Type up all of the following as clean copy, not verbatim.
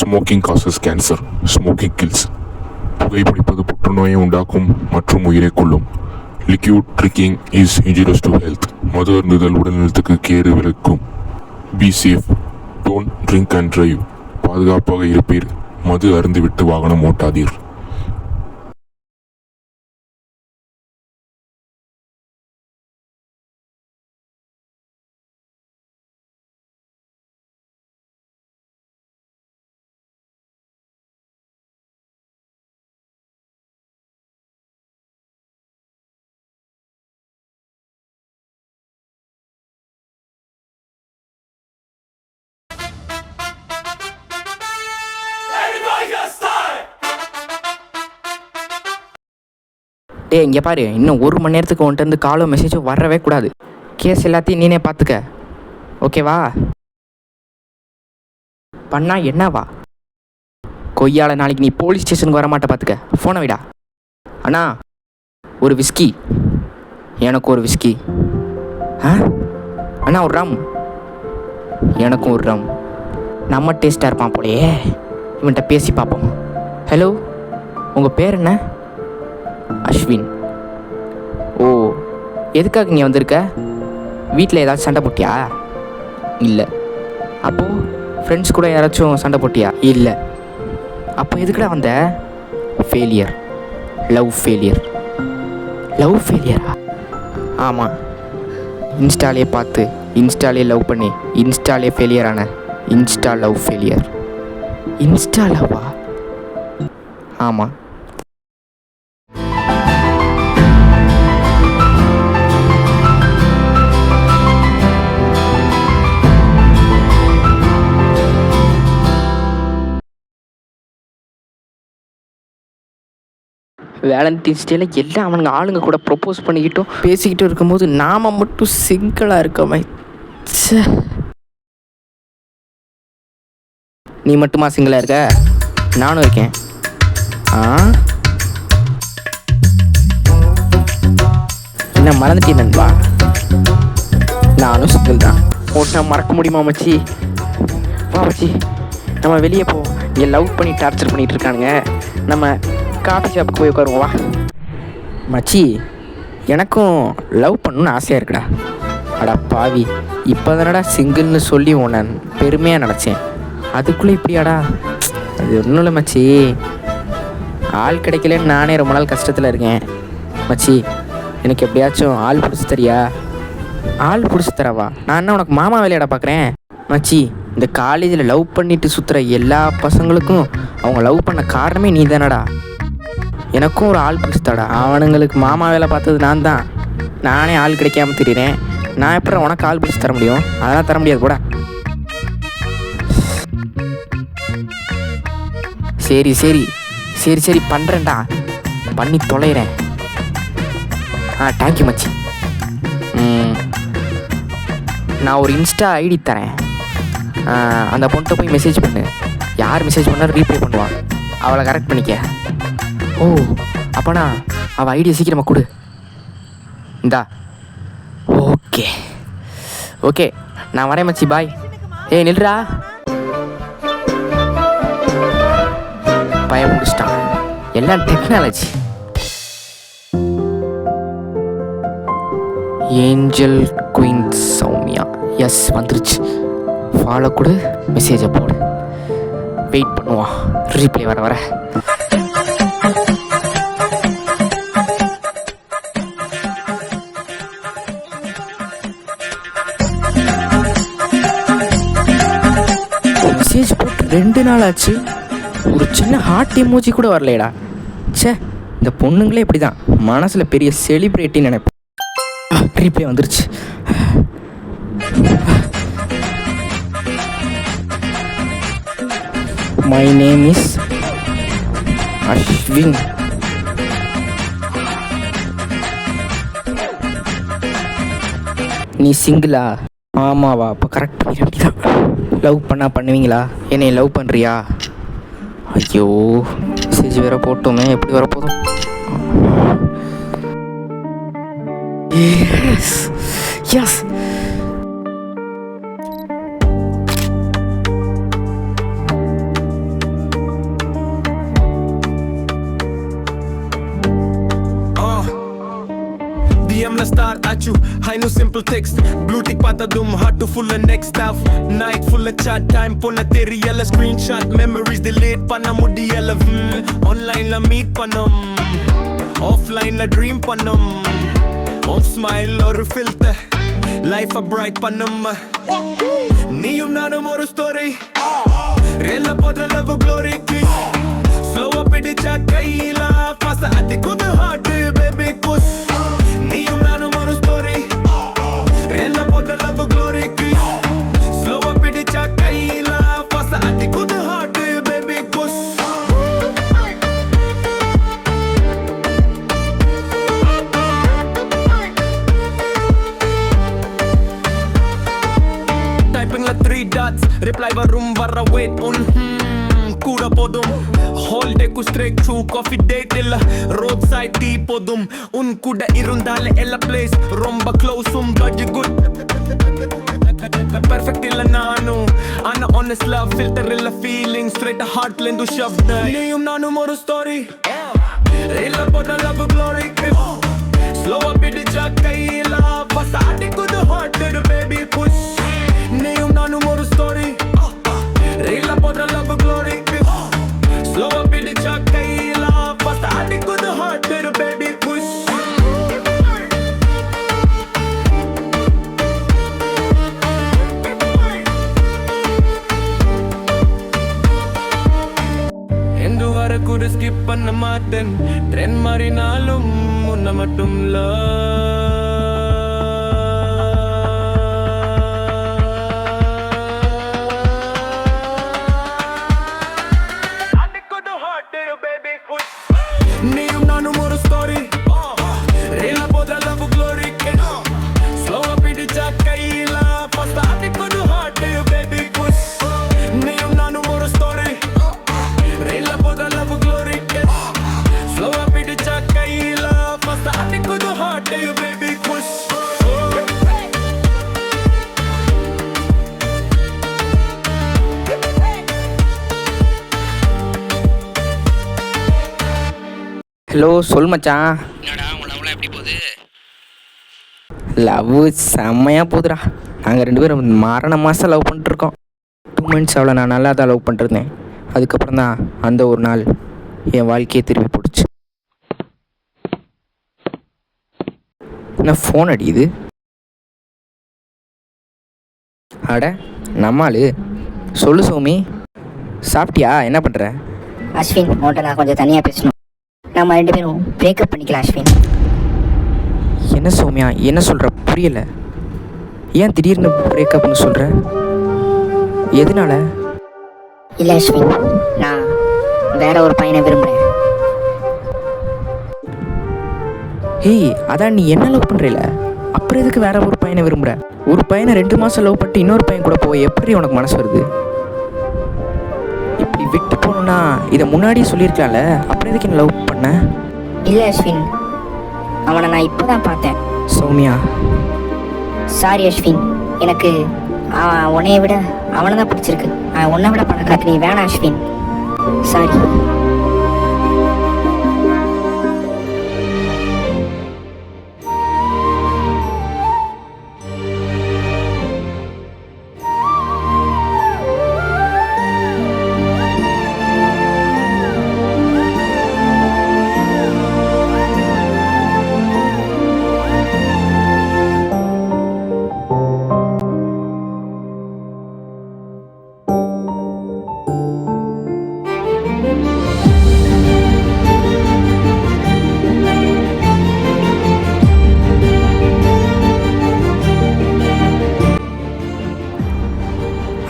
Smoking causes cancer, smoking kills. புகைப்பிடிப்பது புற்றுநோயை உண்டாக்கும் மற்றும் உயிரை கொல்லும். Liquid drinking is injurious to health. மது அருந்துதல் உடல்நலத்துக்கு கேடு விளைவிக்கும். Be safe, don't drink and drive. பாதுகாப்பாக இருப்பீர். மது அருந்துவிட்டு வாகனம் ஓட்டாதீர். இங்கே பாரு, இன்னும் 1 மணி நேரத்துக்கு உன்ட்டு காலோ மெசேஜும் வரவே கூடாது. கேஸ் எல்லாத்தையும் நீனே பார்த்துக்க, ஓகேவா? பண்ணா என்னவா? கொய்யால நாளைக்கு நீ போலீஸ் ஸ்டேஷனுக்கு வர மாட்ட, பார்த்துக்க. ஃபோனை விடா. அண்ணா, ஒரு விஸ்கி. எனக்கு ஒரு விஸ்கி. அண்ணா, ஒரு ரம். எனக்கும் ஒரு ரம். நம்ம டேஸ்ட்டாக இருப்பான் போலையே. இவன்கிட்ட பேசி பார்ப்போம். ஹலோ, உங்கள் பேர் என்ன? அஸ்வின். ஓ, எதுக்காக இங்கே வந்திருக்க? வீட்டில் ஏதாச்சும் சண்டை போட்டியா? இல்லை. அப்போது ஃப்ரெண்ட்ஸ் கூட யாராச்சும் சண்டை போட்டியா? இல்லை. அப்போ எதுக்குடா வந்த? Failure, love failure. லவ் ஃபெயிலியரா? ஆமாம். இன்ஸ்டாலே பார்த்து, இன்ஸ்டாலே லவ் பண்ணி, இன்ஸ்டாலே ஃபெயிலியர் ஆன. Insta love failure. இன்ஸ்டா லவ்வா? ஆமாம். வேலண்டைன்ஸ் டேல எல்லாம் அவனுங்க ஆளுங்க கூட ப்ரொப்போஸ் பண்ணிக்கிட்டும் பேசிக்கிட்டும் இருக்கும்போது நாம் மட்டும் சிங்கிளாக இருக்கோமே. நீ மட்டுமா சிங்கிளாக இருக்க? நானும் இருக்கேன். என்ன மறந்துட்டேன் நண்பா? நானும் சிங்கிள் தான். ஒன்றா மறக்க முடியுமா மச்சி? வா மச்சி, நம்ம வெளியே போ. இங்கே லவ் பண்ணி டார்ச்சர் பண்ணிகிட்டு இருக்கானுங்க. நம்ம காஃபி ஷாப்புக்கு போய் உட்காருவோம், வா. மச்சி, எனக்கும் லவ் பண்ணணுன்னு ஆசையாக இருக்குடா. அடா பாவி, இப்போ தானடா சிங்கிள்னு சொல்லி உன்னை பெருமையாக நினச்சேன். அதுக்குள்ளே இப்படியாடா? அது ஒன்றும் இல்லை மச்சி, ஆள் கிடைக்கலன்னு நானே ரொம்ப நாள் கஷ்டத்தில் இருக்கேன். மச்சி, எனக்கு எப்படியாச்சும் ஆள் பிடிச்சி தரியா? ஆள் பிடிச்சி தரவா? நான் என்ன உனக்கு மாமா வேலையாடா பார்க்குறேன்? மச்சி, இந்த காலேஜில் லவ் பண்ணிட்டு சுற்றுற எல்லா பசங்களுக்கும் அவங்க லவ் பண்ண காரணமே நீ தானடா. எனக்கும் ஒரு ஆள் பிடிச்சித்தாடா. அவனுங்களுக்கு மாமா வேலை பார்த்தது நான் தான். நானே ஆள் கிடைக்காம தெரியுறேன். நான் எப்படி உனக்கு ஆள் பிடிச்சி தர முடியும்? அதெல்லாம் தர முடியாது கூட. சரி சரி சரி சரி பண்ணுறேன்டா, பண்ணி தொலைகிறேன். தேங்க்யூ மச்சி. நான் ஒரு இன்ஸ்டா ஐடி தரேன். அந்த பொண்ணுகிட்ட போய் மெசேஜ் பண்ணு. யார் மெசேஜ் பண்ணாலும் ரீப்ளை பண்ணுவான். அவளை கரெக்ட் பண்ணிக்க. ஓ, அப்போனா அவள் ஐடியா சீக்கிரமாக கொடு. இந்தா. ஓகே ஓகே, நான் வரேன் மச்சி, பாய். ஏய் நில்றா. பயம் முடிச்சிட்டான். எல்லாம் technology. Angel queen Soumya. Yes, வந்துருச்சு. ஃபாலோ கொடு, மெசேஜை போடு. வெயிட் பண்ணுவான். ரீப்ளை வர வர. மெசேஜ் போட்டு 2 நாள் ஆச்சு. ஒரு சின்ன ஹார்ட் எமோஜி கூட வரலையடா. சே, இந்த பொண்ணுங்களே இப்படி தான், மனசில் பெரிய செலிப்ரிட்டின்னு நினைப்பேன். ரீப்ளே வந்துருச்சு. My name is Ashwin. நீ சிங்கிளா? ஆமாவா? அப்போ கரெக்ட் பண்ணி அப்படிதான். லவ் பண்ணால் பண்ணுவீங்களா? என்னை லவ் பண்ணுறியா? ஐயோ, மெசேஜ் வேற போட்டோமே, எப்படி வர போதும்? Yes yes. a star at you. I know simple text. Blue tick patadum, hard to full and next stuff. Night full of chat time, pona teriyala screenshot memories delete panna mudiyala. Online la meet panam, offline la dream panam. On smile or filter, life a bright panam. Niyum nanum oru story. Rela podra love glory kiss. Slow up idicha kaila, pasa ati kudu heart baby push. Niyum nanum oru story. Rela podra love glory kiss. Slow up idicha kaila, pasa ati kudu heart baby push. Typing la 3 dots, reply varum vara wait on கூட போதும் hall டேக்கு straight through coffee date இல்ல road side tea போதும் உன் கூட இருந்தாலே எல்லா place ரொம்ப க்ளோஸும் budget good perfect இல்ல நானு ஆனா honest love filter இல்ல feeling straight heartல இருந்து shoved நீயும் நானும் ஒரு ஸ்டோரி இல்ல போட love glory slow up இடிச்சா கையில பஸ் அடிக்குது heart baby push நீயும் நானும் ஒரு ஸ்டோரி இல்ல போட love glory slow up இடிச்சா கையில பஸ் அடிக்குது heart baby push எந்து வர கூட ஸ்கிப் பண்ண மாட்டேன் ட்ரெண்ட் மாறினாலும் உன்னை மட்டும் நீயும் நானும் ஒரு ஸ்டோரி ரீல போத லவ் க்ளோரி ஸ்லோ அப் இடிச்சா கையில பஸ்ட் அடிக்குது ஹார்ட் பேபி புஷ் நீயும் நானும் ஒரு ஸ்டோரி ரீல போத லவ் க்ளோரி ஸ்லோ அப் இடிச்சா கையில பஸ்ட் அடிக்குது ஹார்ட் பேபி புஷ் ஹலோ சொல் மச்சான். என்னடா உன் லவ்லாம் எப்படி போகுது? லவ் செம்மையாக போகுதுடா. நாங்கள் 2 பேரும் மரண மாதம் லவ் பண்ணிட்டுருக்கோம். 2 months அவளை நான் நல்லா தான் லவ் பண்ணிருந்தேன். அதுக்கப்புறம் தான் அந்த ஒரு நாள் என் வாழ்க்கையே திரும்பி போடுச்சு. என்ன ஃபோன் அடிக்குது? அட நம்மாள். சொல்லு சோமி, சாப்பிட்டியா? என்ன பண்ணுற? அஸ்வின், உன்கிட்ட நான் கொஞ்சம் தனியாக பேசணும். நம்ம 2 பேரும் பிரேக்கப் பண்ணிக்கலாம் அஸ்வின். என்ன சௌமியா, என்ன சொல்கிற? புரியலை. ஏன் திடீர்னு பிரேக்கப்னு சொல்கிற? எதனால? இல்லை அஸ்வின், நான் வேற ஒரு பையனை விரும்புகிறேன். ஏய், அதான் நீ என்ன லவ் பண்ணுறல, அப்புறம் எதுக்கு வேற ஒரு பையனை விரும்புகிற? ஒரு பையனை 2 மாதம் லவ் பண்ணிட்டு இன்னொரு பையன் கூட போய் எப்படி உனக்கு மனசு வருது? இப்படி விட்டு போகணுன்னா இதை முன்னாடியே சொல்லியிருக்கலாம்ல, அப்புறம் எதுக்கு என்ன லவ் பண்ண? இல்லை அஸ்வின், அவனை நான் இப்போ தான் பார்த்தேன். சௌமியா, சாரி அஸ்வின், எனக்கு அவன் உன்னைய விட அவனை தான் பிடிச்சிருக்கு. அவன் உன்னை விட பணக்காரத்து, நீ வேணாம் அஸ்வின். சாரி.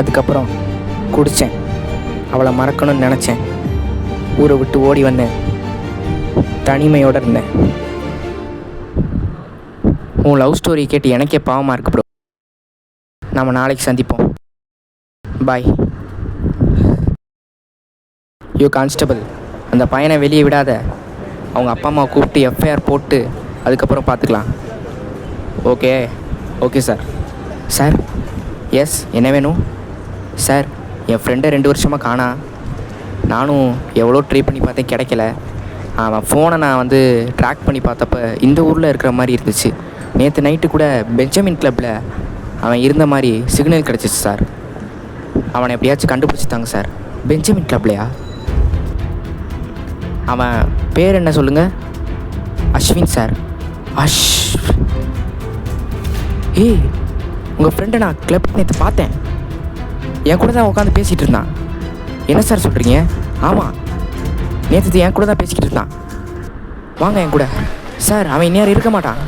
அதுக்கப்புறம் குடித்தேன், அவளை மறக்கணும்னு நினச்சேன், ஊரை விட்டு ஓடி வந்தேன், தனிமையோடு இருந்தேன். உன் லவ் ஸ்டோரி கேட்டு எனக்கே பாவமாக இருக்கு ப்ரோ. நம்ம நாளைக்கு சந்திப்போம். பாய். யோ கான்ஸ்டபிள், அந்த பையனை வெளியே விடாத. அவங்க அப்பா அம்மாவை கூப்பிட்டு எஃப்ஐஆர் போட்டு அதுக்கப்புறம் பார்த்துக்கலாம். Okay? Okay sir. Sir, yes, என்ன வேணும்? சார், என் ஃப்ரெண்டை 2 வருஷமாக காணா. நானும் எவ்வளோ ட்ரை பண்ணி பார்த்தேன், கிடைக்கல. அவன் ஃபோனை நான் ட்ராக் பண்ணி பார்த்தப்ப இந்த ஊரில் இருக்கிற மாதிரி இருந்துச்சு. நேற்று நைட்டு கூட பெஞ்சமின் கிளப்பில் அவன் இருந்த மாதிரி சிக்னல் கிடச்சிச்சு சார். அவனை எப்படியாச்சும் கண்டுபிடிச்சிட்டாங்க சார். பெஞ்சமின் கிளப்லையா? அவன் பேர் என்ன சொல்லுங்கள்? அஸ்வின் சார். ஏய், உங்கள் ஃப்ரெண்டை நான் கிளப் நேற்று பார்த்தேன். என் கூட தான் உட்காந்து பேசிகிட்டு இருந்தான். என்ன சார் சொல்கிறீங்க? ஆமாம், நேற்று என் கூட தான் பேசிக்கிட்டு இருந்தான். வாங்க என் கூட. சார், அவன் இந்நேரம் இருக்க மாட்டான்.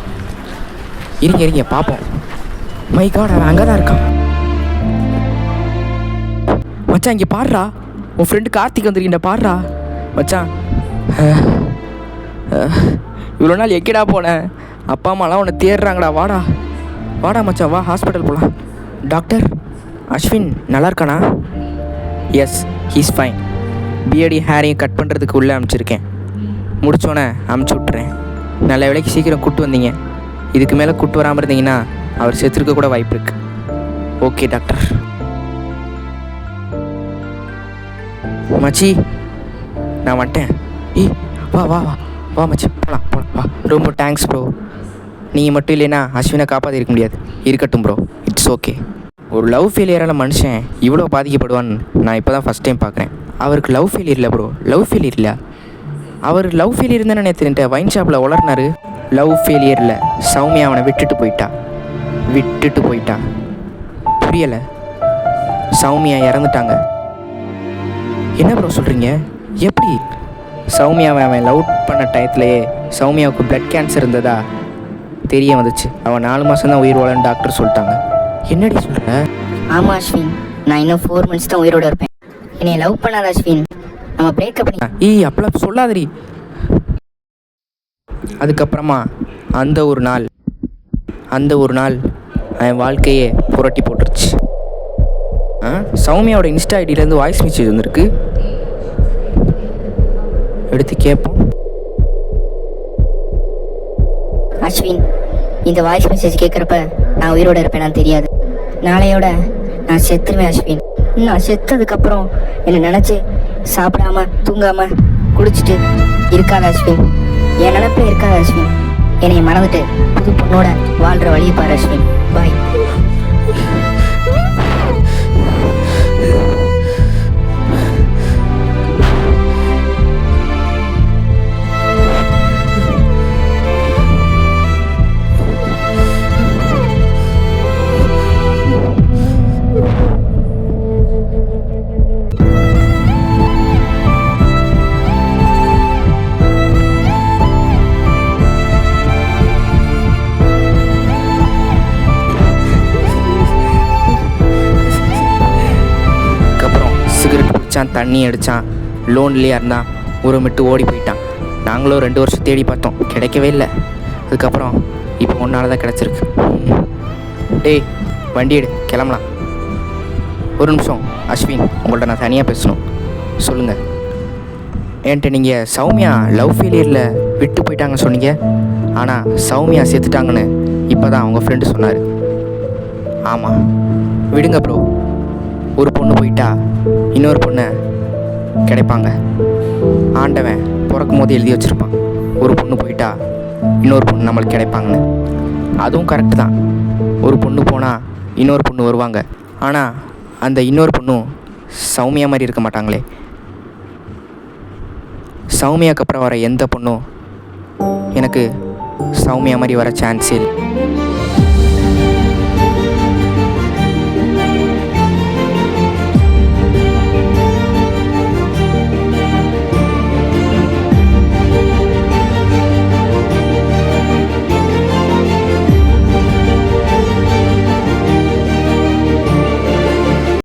இருங்க பார்ப்போம். மை காட், அவன் அங்கே தான் இருக்கான். மச்சான், இங்கே பாடுறா, உன் ஃப்ரெண்டு கார்த்திக் வந்திருக்கின்ற பாடுறா மச்சான். இவ்வளோ நாள் எக்கேடா போனேன்? அப்பா அம்மாலாம் உன்னை தேடுறாங்கடா. வாடா மச்சான், வா ஹாஸ்பிட்டல் போகலாம். டாக்டர், அஸ்வின் நல்லா இருக்கானா? Yes, he's fine. பிஎடி ஹேரையும் கட் பண்ணுறதுக்கு உள்ளே அனுப்பிச்சிருக்கேன். முடித்தோன்னே அமுச்சு விட்டுறேன். நல்ல வேலைக்கு சீக்கிரம் கூப்பிட்டு வந்தீங்க. இதுக்கு மேலே கூப்பிட்டு வராமல் இருந்தீங்கன்னா அவர் செத்துருக்க கூட வாய்ப்பு இருக்குது. Okay doctor. மச்சி, நான் வந்துட்டேன். வா மச்சி, போகலாம் வா. ரொம்ப தேங்க்ஸ் ப்ரோ. நீங்கள் மட்டும் இல்லைன்னா அஸ்வினை காப்பாற்றிருக்க முடியாது. இருக்கட்டும் ப்ரோ, இட்ஸ் ஓகே. ஒரு லவ் ஃபெயிலியரால் மனுஷன் இவ்வளோ பாதிக்கப்படுவான்னு நான் இப்போ தான் ஃபஸ்ட் டைம் பார்க்குறேன். அவருக்கு லவ் ஃபெயிலியர் இல்லை ப்ரோ, லவ் ஃபெயிலியர் இல்லை. அவர் லவ் ஃபெயிலியர் இருந்தானே நேற்று வைன் ஷாப்பில் உளர்னாரு. லவ் ஃபெயிலியரில் சௌமியா அவனை விட்டுட்டு போயிட்டா. புரியலை? சௌமியா இறந்துட்டாங்க. என்ன ப்ரோ சொல்கிறீங்க? எப்படி? சௌமியாவை அவன் லவ் பண்ண டயத்துலையே சௌமியாவுக்கு பிளட் கேன்சர் இருந்ததா தெரிய வந்துச்சு. அவன் 4 மாதம் தான் உயிர் வாழன்னு டாக்டர் சொல்லிட்டாங்க. என்னடி சொல்கிற? ஆமாம் அஸ்வின், நான் இன்னும் 4 months தான் உயிரோடு இருப்பேன். என்னை லவ் பண்ணாத அஸ்வின், நம்ம பிரேக்கப் பண்ணி. அப்பெல்லாம் சொல்லாதடி. அதுக்கப்புறமா அந்த ஒரு நாள் என் வாழ்க்கையே புரட்டி போட்டுருச்சு. சௌமியாவோட இன்ஸ்டா ஐடியிலேருந்து வாய்ஸ் மெசேஜ் வந்திருக்கு. எடுத்து கேட்போம். அஸ்வின், இந்த வாய்ஸ் மெசேஜ் கேட்குறப்ப நான் உயிரோடு இருப்பேனான்னு தெரியாது. நாளையோட நான் செத்துருவேன் அஸ்வின். நான் செத்ததுக்கப்புறம் என்னை நினச்சி சாப்பிடாம தூங்காமல் குடிச்சிட்டு இருக்காத அஸ்வின். என் நினப்பில் இருக்காத அஸ்வின். என்னை மறந்துட்டு புது பொண்ணோட வாழ்கிற வழியை பாரு அஸ்வின். பாய். தண்ணி அடித்தான். லோன்லேயே இருந்தான். உருமிட்டு ஓடி போயிட்டான். நாங்களும் 2 வருஷம் தேடி பார்த்தோம், கிடைக்கவே இல்லை. அதுக்கப்புறம் இப்போ ஒன்றால் தான் கிடச்சிருக்கு. டேய், வண்டி எடு, கிளம்பலாம். ஒரு நிமிஷம் அஸ்வின், உங்கள்கிட்ட நான் தனியாக பேசணும். சொல்லுங்கள். என்கிட்ட நீங்கள் சௌமியா லவ் ஃபெயிலியரில் விட்டு போயிட்டாங்கன்னு சொன்னீங்க. ஆனால் சௌமியா செத்துட்டாங்கன்னு இப்போ தான் அவங்க ஃப்ரெண்டு சொன்னார். ஆமாம், விடுங்க ப்ரோ. ஒரு பொண்ணு போயிட்டா இன்னொரு பொண்ணை கிடைப்பாங்க. ஆண்டவன் பிறக்கும் போது எழுதி வச்சுருப்பான், ஒரு பொண்ணு போயிட்டா இன்னொரு பொண்ணு நம்மளுக்கு கிடைப்பாங்கன்னு. அதுவும் கரெக்டு தான். ஒரு பொண்ணு போனால் இன்னொரு பொண்ணு வருவாங்க. ஆனால் அந்த இன்னொரு பொண்ணும் சௌமியா மாதிரி இருக்க மாட்டாங்களே. சௌமியாவுக்கு அப்புறம் வர எந்த பொண்ணும் எனக்கு சௌமியா மாதிரி வர சான்ஸே இல்லை.